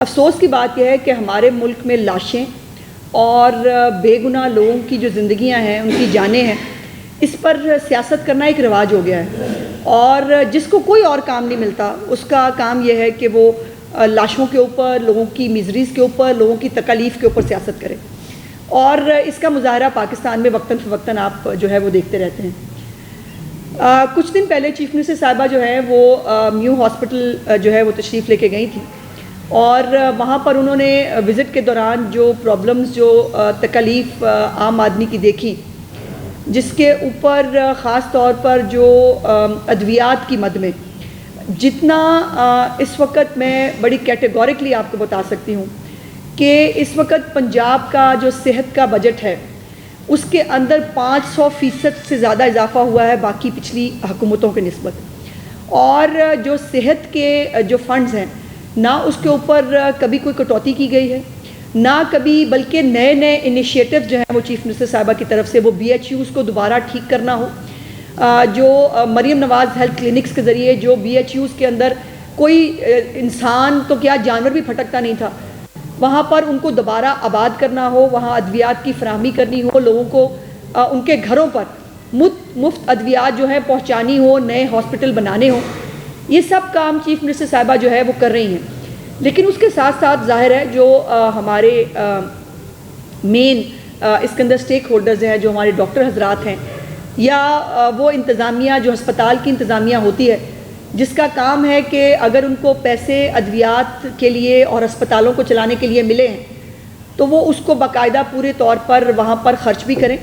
افسوس کی بات یہ ہے کہ ہمارے ملک میں لاشیں اور بے گناہ لوگوں کی جو زندگیاں ہیں، ان کی جانیں ہیں، اس پر سیاست کرنا ایک رواج ہو گیا ہے، اور جس کو کوئی اور کام نہیں ملتا اس کا کام یہ ہے کہ وہ لاشوں کے اوپر، لوگوں کی میزریز کے اوپر، لوگوں کی تکالیف کے اوپر سیاست کرے، اور اس کا مظاہرہ پاکستان میں وقتاً فوقتاً آپ جو ہے وہ دیکھتے رہتے ہیں۔ کچھ دن پہلے چیف منسٹر صاحبہ جو ہے وہ میو ہاسپٹل جو ہے وہ تشریف لے کے گئی تھی، اور وہاں پر انہوں نے وزٹ کے دوران جو پرابلمز، جو تکالیف عام آدمی کی دیکھی، جس کے اوپر خاص طور پر جو ادویات کی مد میں جتنا اس وقت میں بڑی کیٹیگورکلی آپ کو بتا سکتی ہوں کہ اس وقت پنجاب کا جو صحت کا بجٹ ہے اس کے اندر 500% سے زیادہ اضافہ ہوا ہے باقی پچھلی حکومتوں کے نسبت، اور جو صحت کے جو فنڈز ہیں نہ اس کے اوپر کبھی کوئی کٹوتی کی گئی ہے، نہ کبھی، بلکہ نئے نئے انیشیٹو جو ہیں وہ چیف منسٹر صاحبہ کی طرف سے، وہ BHUs کو دوبارہ ٹھیک کرنا ہو، جو مریم نواز ہیلتھ کلینکس کے ذریعے جو BHUs کے اندر کوئی انسان تو کیا جانور بھی پھٹکتا نہیں تھا، وہاں پر ان کو دوبارہ آباد کرنا ہو، وہاں ادویات کی فراہمی کرنی ہو، لوگوں کو ان کے گھروں پر مفت ادویات جو ہیں پہنچانی ہو، نئے ہاسپٹل بنانے ہوں، یہ سب کام چیف منسٹر صاحبہ جو ہے وہ کر رہی ہیں۔ لیکن اس کے ساتھ ساتھ ظاہر ہے جو ہمارے مین اس کے اندر سٹیک ہولڈرز ہیں، جو ہمارے ڈاکٹر حضرات ہیں، یا وہ انتظامیہ جو ہسپتال کی انتظامیہ ہوتی ہے، جس کا کام ہے کہ اگر ان کو پیسے ادویات کے لیے اور ہسپتالوں کو چلانے کے لیے ملے ہیں تو وہ اس کو باقاعدہ پورے طور پر وہاں پر خرچ بھی کریں،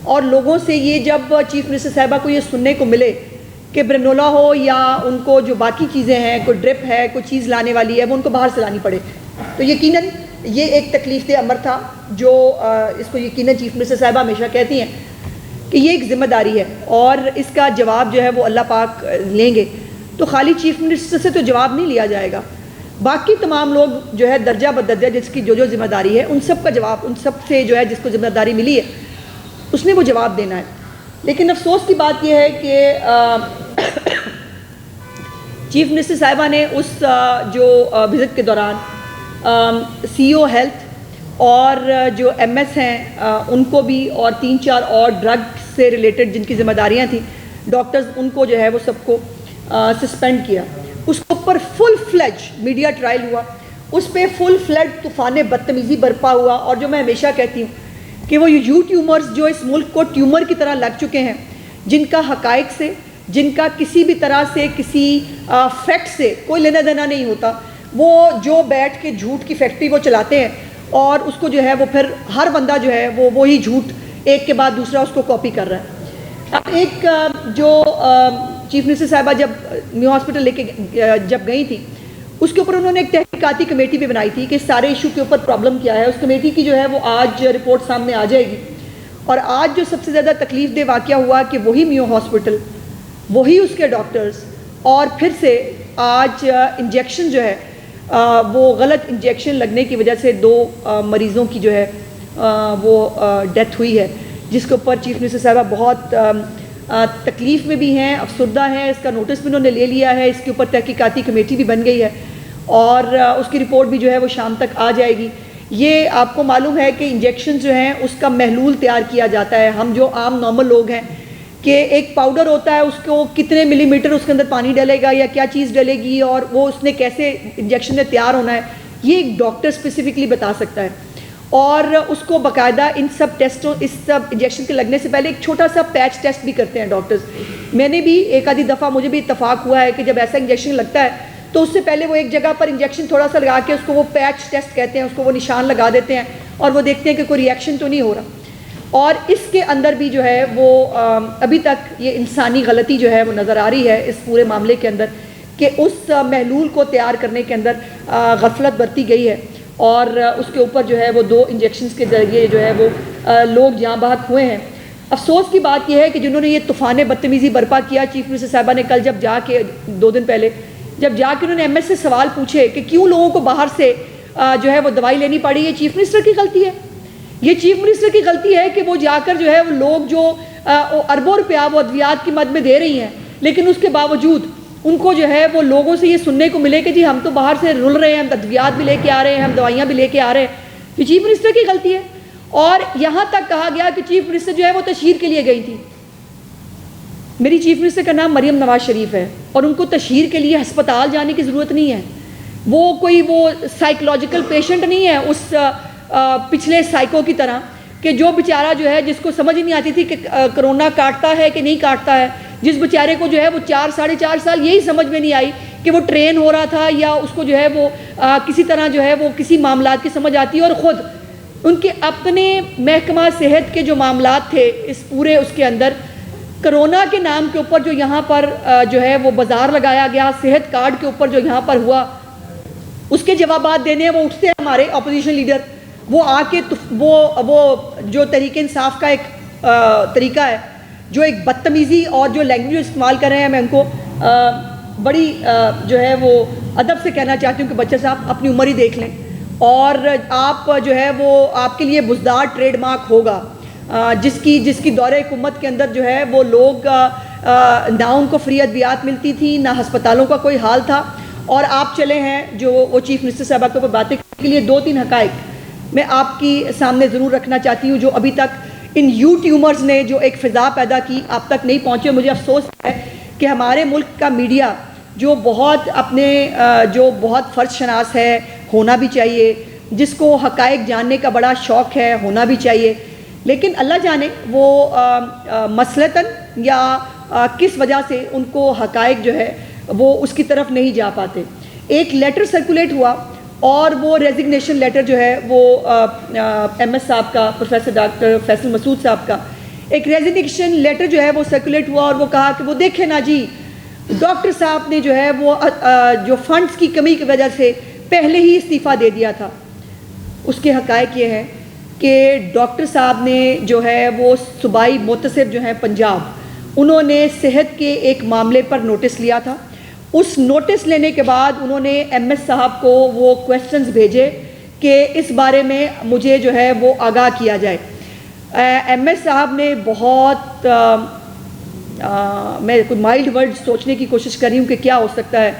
اور لوگوں سے یہ جب چیف منسٹر صاحبہ کو یہ سننے کو ملے کہ برنولا ہو یا ان کو جو باقی چیزیں ہیں، کوئی ڈرپ ہے، کوئی چیز لانے والی ہے، وہ ان کو باہر سے لانی پڑے، تو یقیناً یہ ایک تکلیف دہ امر تھا، جو اس کو یقیناً چیف منسٹر صاحبہ ہمیشہ کہتی ہیں کہ یہ ایک ذمہ داری ہے، اور اس کا جواب جو ہے وہ اللہ پاک لیں گے۔ تو خالی چیف منسٹر سے تو جواب نہیں لیا جائے گا، باقی تمام لوگ جو ہے درجہ بدرجہ جس کی جو ذمہ داری ہے، ان سب کا جواب، ان سب سے جو ہے جس کو ذمہ داری ملی ہے اس نے وہ جواب دینا ہے۔ لیکن افسوس کی بات یہ ہے کہ چیف منسٹر صاحبہ نے اس جو وزٹ کے دوران CEO ہیلتھ اور جو MS ہیں ان کو بھی، اور 3-4 اور ڈرگ سے ریلیٹڈ جن کی ذمہ داریاں تھیں، ڈاکٹرز، ان کو جو ہے وہ سب کو سسپینڈ کیا۔ اس کے اوپر فل فلیج میڈیا ٹرائل ہوا، اس پہ فل فلیج طوفان بدتمیزی برپا ہوا، اور جو میں ہمیشہ کہتی ہوں کہ وہ ٹیومرز جو اس ملک کو ٹیومر کی طرح لگ چکے ہیں، جن کا حقائق سے، جن کا کسی بھی طرح سے کسی فیکٹ سے کوئی لینا دینا نہیں ہوتا، وہ جو بیٹھ کے جھوٹ کی فیکٹری وہ چلاتے ہیں، اور اس کو جو ہے وہ پھر ہر بندہ جو ہے وہ وہی جھوٹ ایک کے بعد دوسرا اس کو کاپی کر رہا ہے۔ اب ایک جو چیف منسٹر صاحبہ جب نیو ہاسپٹل لے کے جب گئی تھی، اس کے اوپر انہوں نے ایک تحقیقاتی کمیٹی بھی بنائی تھی کہ اس سارے ایشو کے اوپر پرابلم کیا ہے۔ اس کمیٹی کی جو ہے وہ آج رپورٹ سامنے آ جائے گی، اور آج جو سب سے زیادہ تکلیف دہ واقعہ ہوا کہ وہی میو ہاسپٹل، وہی اس کے ڈاکٹرز، اور پھر سے آج انجیکشن جو ہے وہ غلط انجیکشن لگنے کی وجہ سے 2 مریضوں کی جو ہے وہ ڈیتھ ہوئی ہے، جس کے اوپر چیف منسٹر صاحبہ بہت تکلیف میں بھی ہیں، افسردہ ہیں، اس کا نوٹس بھی انہوں نے لے لیا ہے، اس کے اوپر تحقیقاتی کمیٹی بھی بن گئی ہے، اور اس کی رپورٹ بھی جو ہے وہ شام تک آ جائے گی۔ یہ آپ کو معلوم ہے کہ انجیکشن جو ہیں اس کا محلول تیار کیا جاتا ہے، ہم جو عام نارمل لوگ ہیں کہ ایک پاؤڈر ہوتا ہے، اس کو کتنے ملی میٹر اس کے اندر پانی ڈلے گا یا کیا چیز ڈلے گی، اور وہ اس نے کیسے انجیکشن میں تیار ہونا ہے، یہ ایک ڈاکٹر اسپیسیفکلی بتا سکتا ہے، اور اس کو باقاعدہ ان سب ٹیسٹوں، اس سب انجیکشن کے لگنے سے پہلے ایک چھوٹا سا پیچ ٹیسٹ بھی کرتے ہیں ڈاکٹرز۔ میں نے بھی ایک آدھی دفعہ، مجھے بھی اتفاق ہوا ہے کہ جب ایسا انجیکشن لگتا ہے تو اس سے پہلے وہ ایک جگہ پر انجیکشن تھوڑا سا لگا کے اس کو وہ پیچ ٹیسٹ کہتے ہیں، اس کو وہ نشان لگا دیتے ہیں، اور وہ دیکھتے ہیں کہ کوئی ریئیکشن تو نہیں ہو رہا، اور اس کے اندر بھی جو ہے وہ ابھی تک یہ انسانی غلطی جو ہے وہ نظر آ رہی ہے اس پورے معاملے کے اندر، کہ اس محلول کو تیار کرنے کے اندر غفلت برتی گئی ہے، اور اس کے اوپر جو ہے وہ 2 انجیکشنز کے ذریعے جو ہے وہ لوگ جاں بحق ہوئے ہیں۔ افسوس کی بات یہ ہے کہ جنہوں نے یہ طوفان بدتمیزی برپا کیا، چیف منسٹر صاحبہ نے کل جب جا کے 2 دن پہلے جب جا کے انہوں نے MS سے سوال پوچھے کہ کیوں لوگوں کو باہر سے جو ہے وہ دوائی لینی پڑی، یہ چیف منسٹر کی غلطی ہے، یہ چیف منسٹر کی غلطی ہے کہ وہ جا کر جو ہے وہ لوگ جو اربوں روپیہ وہ ادویات کی مد میں دے رہی ہیں، لیکن اس کے باوجود ان کو جو ہے وہ لوگوں سے یہ سننے کو ملے کہ جی ہم تو باہر سے رل رہے ہیں، ہم ادویات بھی لے کے آ رہے ہیں، ہم دوائیاں بھی لے کے آ رہے ہیں، یہ چیف منسٹر کی غلطی ہے۔ اور یہاں تک کہا گیا کہ چیف منسٹر جو ہے وہ تشہیر کے لیے گئی تھی۔ میری چیف منسٹر کا نام مریم نواز شریف ہے، اور ان کو تشہیر کے لیے ہسپتال جانے کی ضرورت نہیں ہے۔ وہ کوئی سائیکولوجیکل پیشنٹ نہیں ہے اس پچھلے سائیکو کی طرح، کہ جو بیچارہ جو ہے جس کو سمجھ ہی نہیں آتی تھی کہ کرونا کاٹتا ہے کہ نہیں کاٹتا ہے، جس بیچارے کو جو ہے وہ 4 سال یہی سمجھ میں نہیں آئی کہ وہ ٹرین ہو رہا تھا یا اس کو جو ہے وہ کسی طرح جو ہے وہ کسی معاملات کی سمجھ آتی ہے، اور خود ان کے اپنے محکمہ صحت کے جو معاملات تھے اس پورے اس کے اندر، کرونا کے نام کے اوپر جو یہاں پر جو ہے وہ بازار لگایا گیا، صحت کارڈ کے اوپر جو یہاں پر ہوا، اس کے جوابات دینے ہیں وہ اٹھتے ہیں ہمارے اپوزیشن لیڈر، وہ آ کے وہ جو تحریک انصاف کا ایک طریقہ ہے، جو ایک بدتمیزی اور جو لینگویج استعمال کر رہے ہیں، میں ان کو بڑی جو ہے وہ ادب سے کہنا چاہتی ہوں کہ بچہ صاحب اپنی عمر ہی دیکھ لیں، اور آپ جو ہے وہ آپ کے لیے بزدار ٹریڈ مارک ہوگا، جس کی دورہ حکومت کے اندر جو ہے وہ لوگ نہ ان کو فری ادویات ملتی تھی، نہ ہسپتالوں کا کوئی حال تھا، اور آپ چلے ہیں جو وہ چیف منسٹر صاحبہ کے اوپر باتیں کرنے کے لیے 2-3 حقائق میں آپ کی سامنے ضرور رکھنا چاہتی ہوں، جو ابھی تک ان یوٹیوبرز نے جو ایک فضا پیدا کی آپ تک نہیں پہنچے۔ مجھے افسوس ہے کہ ہمارے ملک کا میڈیا جو بہت جو بہت فرض شناس ہے، ہونا بھی چاہیے، جس کو حقائق جاننے کا بڑا شوق ہے، ہونا بھی چاہیے، لیکن اللہ جانے وہ مسلطاً یا کس وجہ سے ان کو حقائق جو ہے وہ اس کی طرف نہیں جا پاتے۔ ایک لیٹر سرکولیٹ ہوا، اور وہ ریزگنیشن لیٹر جو ہے وہ ایم ایس صاحب کا، پروفیسر ڈاکٹر فیصل مسعود صاحب کا ایک ریزگنیشن لیٹر جو ہے وہ سرکولیٹ ہوا، اور وہ کہا کہ وہ دیکھیں نا جی ڈاکٹر صاحب نے جو ہے وہ جو فنڈز کی کمی کی وجہ سے پہلے ہی استعفیٰ دے دیا تھا۔ اس کے حقائق یہ ہے کہ ڈاکٹر صاحب نے جو ہے وہ صوبائی محتسب جو ہیں پنجاب، انہوں نے صحت کے ایک معاملے پر نوٹس لیا تھا۔ اس نوٹس لینے کے بعد انہوں نے ایم ایس صاحب کو وہ کویسچنز بھیجے کہ اس بارے میں مجھے جو ہے وہ آگاہ کیا جائے۔ ایم ایس صاحب نے بہت میں کوئی مائلڈ ورڈ سوچنے کی کوشش کر رہی ہوں کہ کیا ہو سکتا ہے،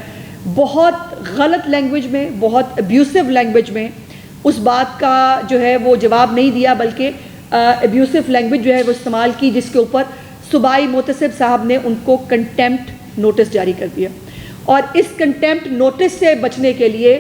بہت غلط لینگویج میں، بہت ابیوسو لینگویج میں اس بات کا جو ہے وہ جواب نہیں دیا، بلکہ ابیوسو لینگویج جو ہے وہ استعمال کی، جس کے اوپر صوبائی محتسب صاحب نے ان کو کنٹیمپٹ نوٹس جاری کر دیا۔ اور اس کنٹیمپٹ نوٹس سے بچنے کے لیے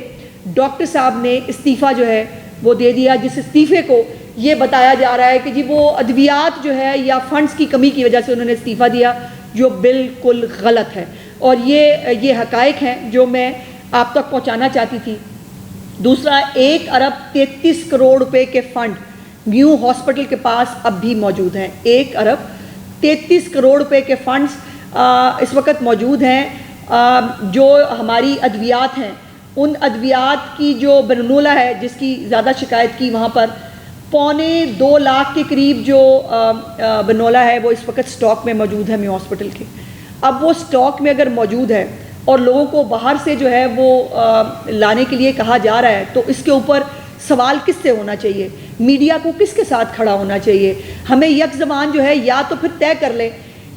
ڈاکٹر صاحب نے استعفیٰ جو ہے وہ دے دیا، جس استعفے کو یہ بتایا جا رہا ہے کہ جی وہ ادویات جو ہے یا فنڈز کی کمی کی وجہ سے انہوں نے استعفیٰ دیا، جو بالکل غلط ہے، اور یہ حقائق ہیں جو میں آپ تک پہنچانا چاہتی تھی۔ دوسرا، 1 ارب 33 کروڑ روپے کے فنڈ نیو ہاسپٹل کے پاس اب بھی موجود ہیں۔ 1 ارب 33 کروڑ روپے کے فنڈز اس وقت موجود ہیں، جو ہماری ادویات ہیں، ان ادویات کی جو برنولہ ہے، جس کی زیادہ شکایت کی، وہاں پر 2.25 لاکھ کے قریب جو برنولہ ہے وہ اس وقت سٹاک میں موجود ہے نیو ہاسپٹل کے۔ اب وہ سٹاک میں اگر موجود ہے اور لوگوں کو باہر سے جو ہے وہ لانے کے لیے کہا جا رہا ہے، تو اس کے اوپر سوال کس سے ہونا چاہیے؟ میڈیا کو کس کے ساتھ کھڑا ہونا چاہیے؟ ہمیں یک زبان جو ہے یا تو پھر طے کر لیں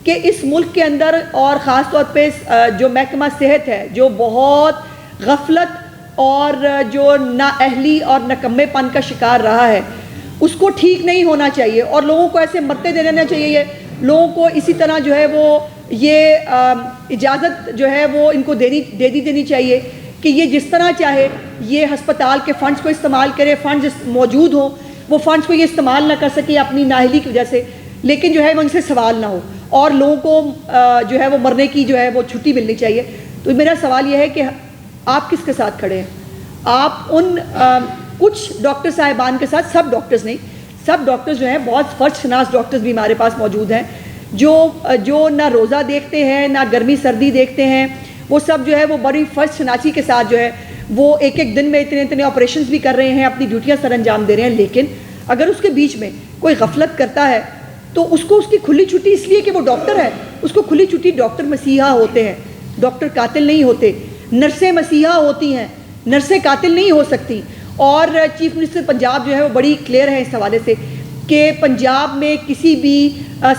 کہ اس ملک کے اندر، اور خاص طور پہ جو محکمہ صحت ہے، جو بہت غفلت اور جو نااہلی اور نکمے پن کا شکار رہا ہے، اس کو ٹھیک نہیں ہونا چاہیے، اور لوگوں کو ایسے مرتے دے دینا چاہیے۔ لوگوں کو اسی طرح جو ہے وہ یہ اجازت جو ہے وہ ان کو دے دینی چاہیے کہ یہ جس طرح چاہے یہ ہسپتال کے فنڈز کو استعمال کرے، فنڈز موجود ہوں، وہ فنڈز کو یہ استعمال نہ کر سکے اپنی نااہلی کی وجہ سے، لیکن جو ہے وہ ان سے سوال نہ ہو، اور لوگوں کو جو ہے وہ مرنے کی جو ہے وہ چھٹی ملنی چاہیے۔ تو میرا سوال یہ ہے کہ آپ کس کے ساتھ کھڑے ہیں؟ آپ ان کچھ ڈاکٹر صاحبان کے ساتھ، سب ڈاکٹرز نہیں، سب ڈاکٹرز جو ہیں، بہت فرض شناس ڈاکٹرز بھی ہمارے پاس موجود ہیں، جو نہ روزہ دیکھتے ہیں نہ گرمی سردی دیکھتے ہیں، وہ سب جو ہے وہ بڑی فرض شناسی کے ساتھ جو ہے وہ ایک دن میں اتنے آپریشنز بھی کر رہے ہیں، اپنی ڈیوٹیاں سر انجام دے رہے ہیں۔ لیکن اگر اس کے بیچ میں کوئی غفلت کرتا ہے تو اس کو اس کی کھلی چھٹی، اس لیے کہ وہ ڈاکٹر ہے، اس کو کھلی چھٹی، ڈاکٹر مسیحا ہوتے ہیں، ڈاکٹر قاتل نہیں ہوتے، نرسیں مسیحا ہوتی ہیں، نرسیں قاتل نہیں ہو سکتی۔ اور چیف منسٹر پنجاب جو ہے وہ بڑی کلیئر ہے اس حوالے سے کہ پنجاب میں کسی بھی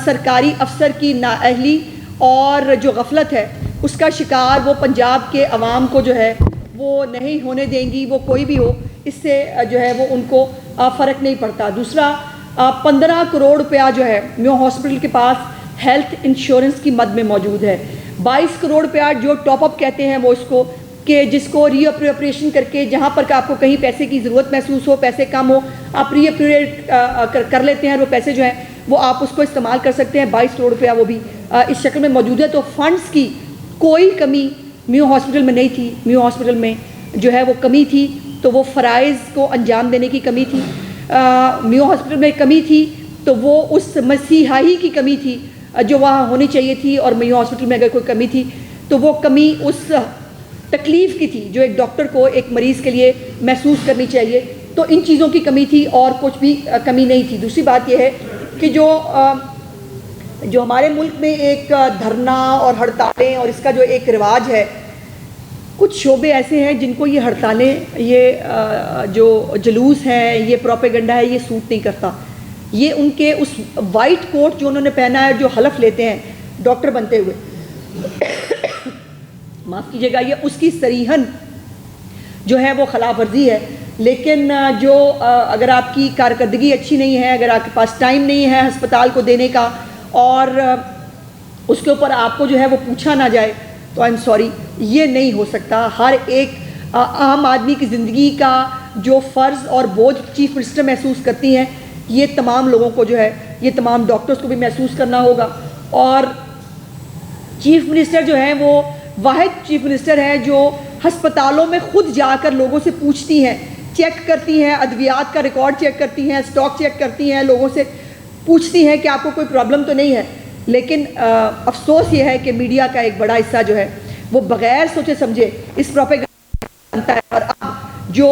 سرکاری افسر کی نااہلی اور جو غفلت ہے اس کا شکار وہ پنجاب کے عوام کو جو ہے وہ نہیں ہونے دیں گی، وہ کوئی بھی ہو، اس سے جو ہے وہ ان کو فرق نہیں پڑتا۔ دوسرا 15 کروڑ روپیہ جو ہے میو ہاسپٹل کے پاس ہیلتھ انشورنس کی مد میں موجود ہے۔ 22 کروڑ روپیہ جو ٹاپ اپ کہتے ہیں وہ اس کو، کہ جس کو ری اپریشن کر کے جہاں پر کہ آپ کو کہیں پیسے کی ضرورت محسوس ہو، پیسے کم ہو، آپ ری اپریٹ کر لیتے ہیں، وہ پیسے جو ہیں وہ آپ اس کو استعمال کر سکتے ہیں۔ 22 کروڑ روپیہ وہ بھی اس شکل میں موجود ہے۔ تو فنڈز کی کوئی کمی میو ہاسپٹل میں نہیں تھی۔ میو ہاسپٹل میں جو ہے وہ کمی تھی تو وہ فرائض کو انجام دینے کی کمی تھی، میو ہاسپٹل میں کمی تھی تو وہ اس مسیحائی کی کمی تھی جو وہاں ہونی چاہیے تھی، اور میو ہاسپٹل میں اگر کوئی کمی تھی تو وہ کمی اس تکلیف کی تھی جو ایک ڈاکٹر کو ایک مریض کے لیے محسوس کرنی چاہیے، تو ان چیزوں کی کمی تھی اور کچھ بھی کمی نہیں تھی۔ دوسری بات یہ ہے کہ جو ہمارے ملک میں ایک دھرنا اور ہڑتالیں اور اس کا جو ایک رواج ہے، کچھ شعبے ایسے ہیں جن کو یہ ہڑتالیں، یہ جو جلوس ہے، یہ پروپیگنڈا ہے، یہ سوٹ نہیں کرتا۔ یہ ان کے اس وائٹ کوٹ جو انہوں نے پہنا ہے، جو حلف لیتے ہیں ڈاکٹر بنتے ہوئے، معاف کیجیے گا، یہ اس کی صریحاً جو ہے وہ خلاف ورزی ہے۔ لیکن جو اگر آپ کی کارکردگی اچھی نہیں ہے، اگر آپ کے پاس ٹائم نہیں ہے ہسپتال کو دینے کا، اور اس کے اوپر آپ کو جو ہے وہ پوچھا نہ جائے، تو آئی ایم سوری، یہ نہیں ہو سکتا۔ ہر ایک عام آدمی کی زندگی کا جو فرض اور بوجھ چیف منسٹر محسوس کرتی ہیں، یہ تمام لوگوں کو جو ہے، یہ تمام ڈاکٹرز کو بھی محسوس کرنا ہوگا۔ اور چیف منسٹر جو ہیں وہ واحد چیف منسٹر ہیں جو ہسپتالوں میں خود جا کر لوگوں سے پوچھتی ہیں، چیک کرتی ہیں، ادویات کا ریکارڈ چیک کرتی ہیں، سٹاک چیک کرتی ہیں، لوگوں سے پوچھتی ہیں کہ آپ کو کوئی پرابلم تو نہیں ہے۔ لیکن افسوس یہ ہے کہ میڈیا کا ایک بڑا حصہ جو ہے وہ بغیر سوچے سمجھے اس پروپیگنڈا بنتا ہے، اور اب جو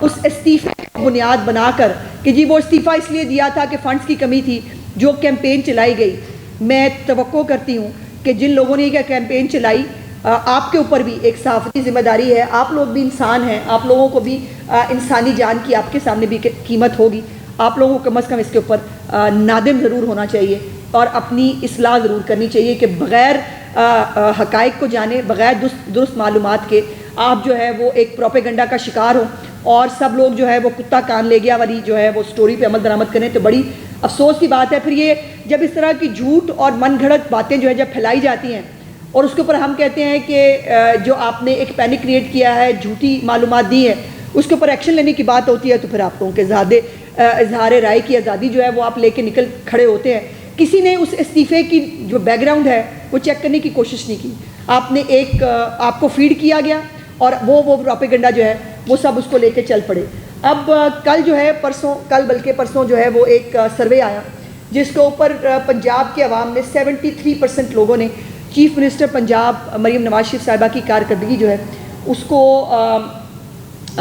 اس استعفے کو بنیاد بنا کر کہ جی وہ استعفیٰ اس لیے دیا تھا کہ فنڈز کی کمی تھی، جو کیمپین چلائی گئی، میں توقع کرتی ہوں کہ جن لوگوں نے یہ کیمپین چلائی، آپ کے اوپر بھی ایک صحافتی ذمہ داری ہے، آپ لوگ بھی انسان ہیں، آپ لوگوں کو بھی انسانی جان کی آپ کے سامنے بھی قیمت ہوگی، آپ لوگوں کو کم از کم اس کے اوپر نادم ضرور ہونا چاہیے اور اپنی اصلاح ضرور کرنی چاہیے کہ بغیر حقائق کو جانے، بغیر درست معلومات کے آپ جو ہے وہ ایک پروپیگنڈا کا شکار ہوں اور سب لوگ جو ہے وہ کتا کان لے گیا والی جو ہے وہ سٹوری پہ عمل درآمد کریں، تو بڑی افسوس کی بات ہے۔ پھر یہ جب اس طرح کی جھوٹ اور من گھڑت باتیں جو ہے جب پھیلائی جاتی ہیں اور اس کے اوپر ہم کہتے ہیں کہ جو آپ نے ایک پینک کریٹ کیا ہے، جھوٹی معلومات دی ہے، اس کے اوپر ایکشن لینے کی بات ہوتی ہے، تو پھر آپ لوگوں کے اظہار رائے کی آزادی جو ہے وہ آپ لے کے نکل کھڑے ہوتے ہیں۔ کسی نے اس استعفے کی جو بیک گراؤنڈ ہے وہ چیک کرنے کی کوشش نہیں کی، آپ نے آپ کو فیڈ کیا گیا اور وہ پروپیگنڈا جو ہے وہ سب اس کو لے کے چل پڑے۔ اب کل جو ہے پرسوں جو ہے وہ ایک سروے آیا جس کے اوپر پنجاب کے عوام نے 73% لوگوں نے چیف منسٹر پنجاب مریم نواز شریف صاحبہ کی کارکردگی جو ہے اس کو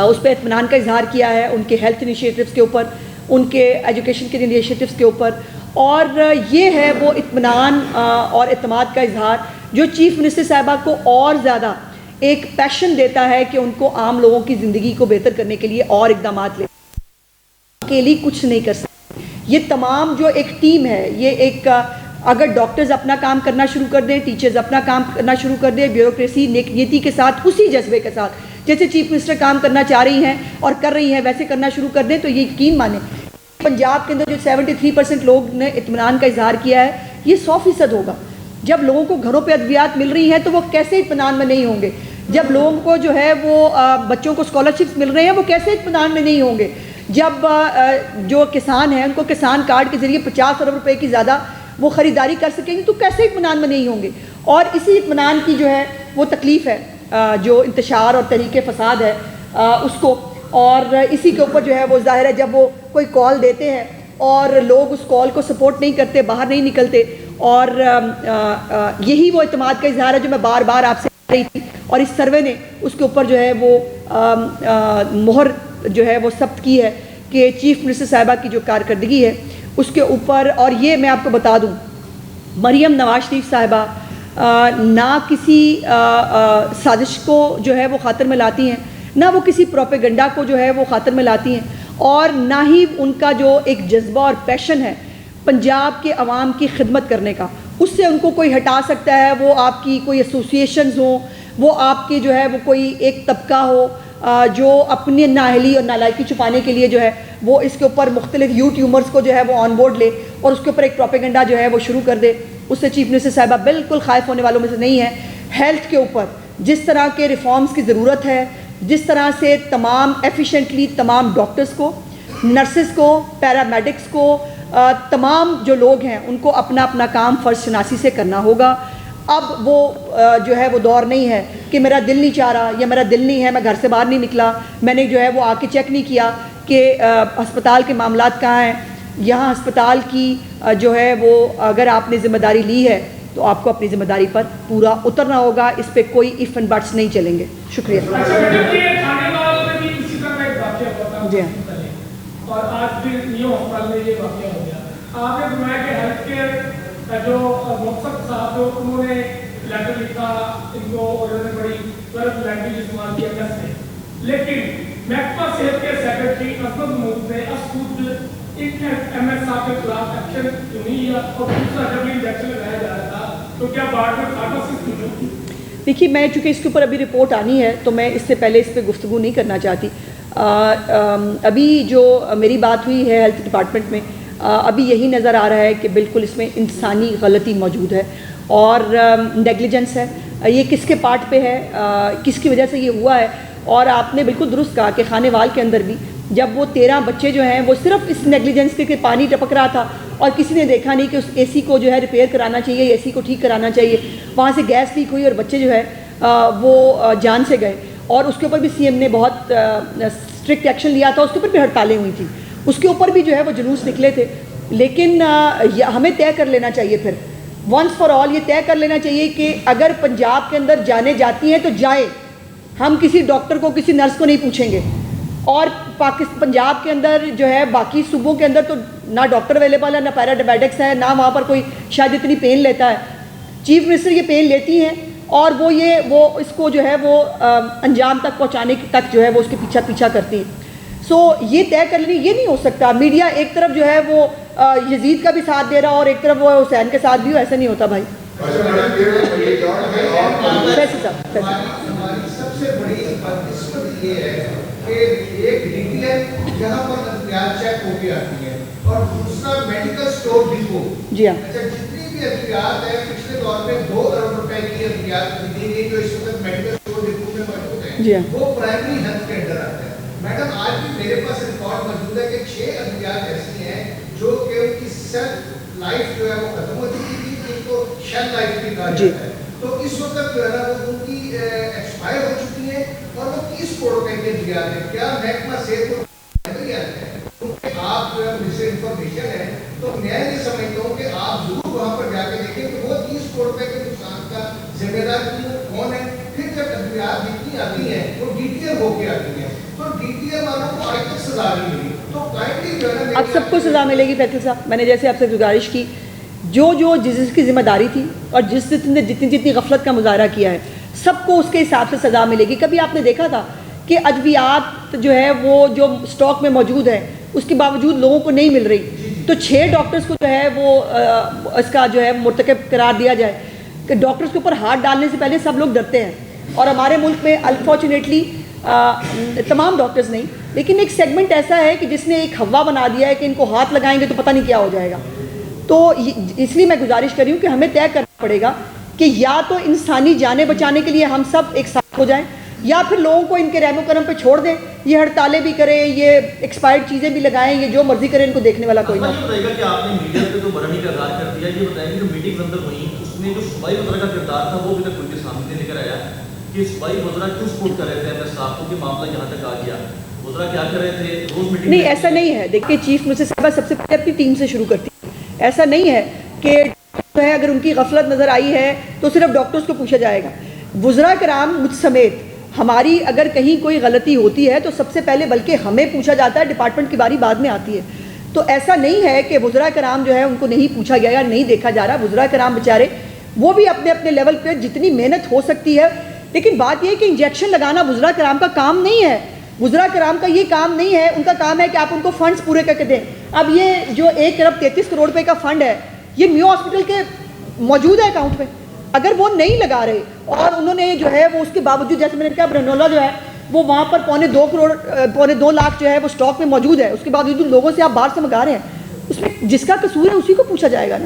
اس پہ اطمینان کا اظہار کیا ہے، ان کے ہیلتھ انیشیٹوز کے اوپر، ان کے ایجوکیشن کے انیشیٹوز کے اوپر، اور یہ ہے وہ اطمینان اور اعتماد کا اظہار جو چیف منسٹر صاحبہ کو اور زیادہ ایک پیشن دیتا ہے کہ ان کو عام لوگوں کی زندگی کو بہتر کرنے کے لیے اور اقدامات لے۔ اکیلی کچھ نہیں کر سکتے، یہ تمام جو ایک ٹیم ہے، یہ ایک اگر ڈاکٹرز اپنا کام کرنا شروع کر دیں، ٹیچرز اپنا کام کرنا شروع کر دیں، بیوروکریسی نیک نیتی کے ساتھ، اسی جذبے کے ساتھ جیسے چیف منسٹر کام کرنا چاہ رہی ہیں اور کر رہی ہیں ویسے کرنا شروع کر دیں، تو یہ یقین مانیں پنجاب کے اندر جو 73% لوگ نے اطمینان کا اظہار کیا ہے، یہ 100% ہوگا۔ جب لوگوں کو گھروں پہ ادویات مل رہی ہیں تو وہ کیسے اطمینان میں نہیں ہوں گے؟ جب لوگوں کو جو ہے وہ بچوں کو اسکالرشپس مل رہے ہیں وہ کیسے اطمینان میں نہیں ہوں گے؟ جب جو کسان ہیں ان کو کسان کارڈ کے ذریعے 50 ارب روپے کی زیادہ وہ خریداری کر سکیں گے تو کیسے اطمینان میں نہیں ہوں گے؟ اور اسی اطمینان کی جو ہے وہ تکلیف ہے جو انتشار اور تحریک فساد ہے اس کو، اور اسی کے اوپر جو ہے وہ ظاہر ہے جب وہ کوئی کال دیتے ہیں اور لوگ اس کال کو سپورٹ نہیں کرتے، باہر نہیں نکلتے، اور یہی وہ اعتماد کا اظہار ہے جو میں بار بار آپ سے کہہ رہی تھی، اور اس سروے نے اس کے اوپر جو ہے وہ مہر جو ہے وہ ثبت کی ہے کہ چیف منسٹر صاحبہ کی جو کارکردگی ہے اس کے اوپر۔ اور یہ میں آپ کو بتا دوں، مریم نواز شریف صاحبہ نہ کسی سازش کو جو ہے وہ خاطر میں لاتی ہیں، نہ وہ کسی پروپیگنڈا کو جو ہے وہ خاطر میں لاتی ہیں، اور نہ ہی ان کا جو ایک جذبہ اور پیشن ہے پنجاب کے عوام کی خدمت کرنے کا اس سے ان کو کوئی ہٹا سکتا ہے، وہ آپ کی کوئی ایسوسیشنز ہوں، وہ آپ کی جو ہے وہ کوئی ایک طبقہ ہو جو اپنی نااہلی اور نالائکی چھپانے کے لیے جو ہے وہ اس کے اوپر مختلف یوٹیوبرز کو جو ہے وہ آن بورڈ لے اور اس کے اوپر ایک پروپیگنڈا جو ہے وہ شروع کر دے. اس سے چیف منسٹر صاحبہ بالکل خائف ہونے والوں میں سے نہیں ہے. ہیلتھ کے اوپر جس طرح کے ریفارمز کی ضرورت ہے، جس طرح سے تمام ایفیشینٹلی تمام ڈاکٹرز کو، نرسز کو، پیرامیڈکس کو، تمام جو لوگ ہیں ان کو اپنا اپنا کام فرض شناسی سے کرنا ہوگا. اب وہ جو ہے وہ دور نہیں ہے کہ میرا دل نہیں چاہ رہا یا میرا دل نہیں ہے، میں گھر سے باہر نہیں نکلا، میں نے جو ہے وہ آ کے چیک نہیں کیا کہ ہسپتال کے معاملات کہاں ہیں. یہاں ہسپتال کی جو ہے وہ اگر آپ نے ذمہ داری لی ہے تو آپ کو اپنی ذمہ داری پر پورا اترنا ہوگا. اس پہ کوئی ایف اینڈ بٹس نہیں چلیں گے. شکریہ. جی اور آج بھی نیو ہسپتال میں یہ واقعہ ہو گیا. آپ نے فرمایا کہ ہیلتھ کیئر جو مقصد صاحب جو انہوں نے لیٹر لکھا ان کو اور انہوں نے بڑی غلط لینگویج استعمال کیا کیسے، لیکن محکمہ صحت کے سیکرٹری اسد محمود نے خود ایم ایس صاحب کے خلاف ایکشن کیوں نہیں لیا، اور دوسرا جب انجیکشن لگایا جا رہا تھا تو کیا بعد میں کھانا سے کیوں نہیں؟ دیکھیے میں چونکہ اس کے اوپر ابھی رپورٹ آنی ہے تو میں اس سے پہلے اس پہ گفتگو نہیں کرنا چاہتی. ابھی جو میری بات ہوئی ہے ہیلتھ ڈپارٹمنٹ میں، ابھی یہی نظر آ رہا ہے کہ بالکل اس میں انسانی غلطی موجود ہے اور نیگلیجنس ہے. یہ کس کے پارٹ پہ ہے، کس کی وجہ سے یہ ہوا ہے. اور آپ نے بالکل درست کہا کہ خانے وال کے اندر بھی جب وہ 13 بچے جو ہیں وہ صرف اس نیگلیجنس کے پانی ٹپک رہا تھا اور کسی نے دیکھا نہیں کہ اس اے سی کو جو ہے ریپیئر کرانا چاہیے، اے سی کو ٹھیک کرانا چاہیے، وہاں سے گیس لیک ہوئی اور بچے جو ہے وہ جان سے گئے. اور اس کے اوپر بھی سی ایم نے بہت اسٹرکٹ ایکشن لیا تھا. اس کے اوپر بھی ہڑتالیں ہوئی تھیں، اس کے اوپر بھی جو ہے وہ جلوس نکلے تھے. لیکن ہمیں طے کر لینا چاہیے پھر ونس فار آل، یہ طے کر لینا چاہیے کہ اگر پنجاب کے اندر جانے جاتی ہیں تو جائیں. ہم کسی ڈاکٹر کو کسی نرس کو نہیں پوچھیں گے. اور پنجاب کے اندر جو ہے باقی صوبوں کے اندر تو نہ ڈاکٹر اویلیبل ہے، نہ پیراڈیبیٹکس ہے، نہ وہاں پر کوئی شاید اتنی پین لیتا ہے. چیف منسٹر یہ پین لیتی ہیں اور وہ اس کو جو ہے وہ انجام تک پہنچانے تک جو ہے وہ اس کے پیچھا کرتی ہیں. سو یہ طے کر لیں. یہ نہیں ہو سکتا میڈیا ایک طرف جو ہے وہ یزید کا بھی ساتھ دے رہا اور ایک طرف وہ حسین کے ساتھ بھی ہو. ایسا نہیں ہوتا بھائی. سب سے بڑی بدقسمت یہ ہے کہ ایک ڈی ہے جہاں پر ادویات چیک ہو کے آتی ہے اور دوسرا میڈیکل اسٹور ڈپو. جی ہاں. اچھا جتنی بھی ادویات ہیں پچھلے دور میں 2 ارب روپے کی ادویات خریدی گئی جو اس وقت میڈیکل اسٹور ڈپو میں موجود ہیں. جی ہاں. وہ پرائمری ہیلتھ کے اندر آتے ہیں. میڈم آج بھی میرے پاس ریکارڈ موجود ہے کہ 6 ادویات ایسی ہیں جو کہ ان کی سیلف لائف جو ہے وہ ختم ہو چکی تھی، جن کو شیل لائف بھی کہا جاتا ہے. تو اس وقت جو ہے نا وہ ان کی ایکسپائر ہو چکی ہیں اور وہ 30 کروڑ روپے کے ادویات ہیں. کیا محکمہ صحت کو آپ جو ہے مجھ سے انفارمیشن ہے تو میں یہ سمجھتا ہوں کہ آپ ضرور وہاں پر جا کے دیکھیں کہ وہ 30 کروڑ روپے کے نقصان کا ذمہ دار کون ہے. پھر جب ادویات جتنی آتی ہیں وہ ڈی ٹی ایل ہو کے آتی ہیں تو ڈی ٹی ایل والوں کو آج تک سزا نہیں ملی. تو کائنڈلی جو ہے نا اب سب کو سزا ملے گی. فیصل صاحب میں نے جیسے آپ سے گزارش کی، جو جس کی ذمہ داری تھی اور جس نے جتنی غفلت کا مظاہرہ کیا ہے سب کو اس کے حساب سے سزا ملے گی. کبھی آپ نے دیکھا تھا کہ ادویات جو ہے وہ جو اسٹاک میں موجود ہے اس کے باوجود لوگوں کو نہیں مل رہی تو 6 ڈاکٹرز کو جو ہے وہ اس کا جو ہے مرتکب قرار دیا جائے. کہ ڈاکٹرز کے اوپر ہاتھ ڈالنے سے پہلے سب لوگ ڈرتے ہیں. اور ہمارے ملک میں انفارچونیٹلی تمام ڈاکٹرز نہیں لیکن ایک سیگمنٹ ایسا ہے کہ جس نے ایک ہوا بنا دیا ہے کہ ان کو ہاتھ لگائیں گے تو پتہ نہیں کیا ہو جائے گا. تو اس لیے میں گزارش کر رہی ہوں کہ ہمیں طے کرنا پڑے گا کہ یا تو انسانی جانیں بچانے کے لیے ہم سب ایک ساتھ ہو جائیں یا پھر لوگوں کو ان کے رحم و کرم پہ چھوڑ دیں. یہ ہڑتالیں بھی کریں، یہ ایکسپائرڈ چیزیں بھی لگائیں، یہ جو مرضی کریں، ان کو دیکھنے والا کوئی نہ. یہ بتائیے گا کہ آپ نے میڈیا پہ تو برہنی کا اظہار کر دیا. یہ بتائیں گے جو میٹنگ اندر ہوئی اس میں جو صوبائی وزرا کا کردار تھا وہ ابھی تک کوئی سامنے نہیں لے کر آیا کہ صوبائی وزرا کیوں سپورٹ کر رہے تھے ایم ایس صاحب کو کہ معاملہ یہاں تک آ گیا. وزرا کیا کر رہے تھے روز میٹنگ؟ نہیں ایسا نہیں ہے. دیکھیے چیف منسٹر صاحبہ سب سے پہلے اپنی ٹیم سے شروع کرتی ہے. ایسا نہیں ہے کہ جو ہے اگر ان کی غفلت نظر آئی ہے تو صرف ڈاکٹرز کو پوچھا جائے گا. وزراء کرام مجھ سمیت ہماری اگر کہیں کوئی غلطی ہوتی ہے تو سب سے پہلے بلکہ ہمیں پوچھا جاتا ہے، ڈپارٹمنٹ کی باری بعد میں آتی ہے. تو ایسا نہیں ہے کہ وزراء کرام جو ہے ان کو نہیں پوچھا گیا یا نہیں دیکھا جا رہا. وزراء کرام بیچارے وہ بھی اپنے اپنے لیول پہ جتنی محنت ہو سکتی ہے. لیکن بات یہ ہے کہ انجیکشن لگانا وزراء کرام کا کام نہیں ہے. وزراء کرام کا یہ کام نہیں ہے. ان کا کام ہے کہ آپ ان کو فنڈز پورے کر کے دیں. اب یہ جو 1 ارب 33 کروڑ روپے کا فنڈ ہے یہ میو ہاسپٹل کے موجود ہے اکاؤنٹ میں. اگر وہ نہیں لگا رہے اور انہوں نے جو ہے وہ اس کے باوجود, جیسے میں نے کہا برنولہ جو ہے وہ وہاں پر 2.25 لاکھ جو ہے وہ اسٹاک میں موجود ہے, اس کے باوجود لوگوں سے آپ باہر سے منگا رہے ہیں, اس میں جس کا قصور ہے اسی کو پوچھا جائے گا.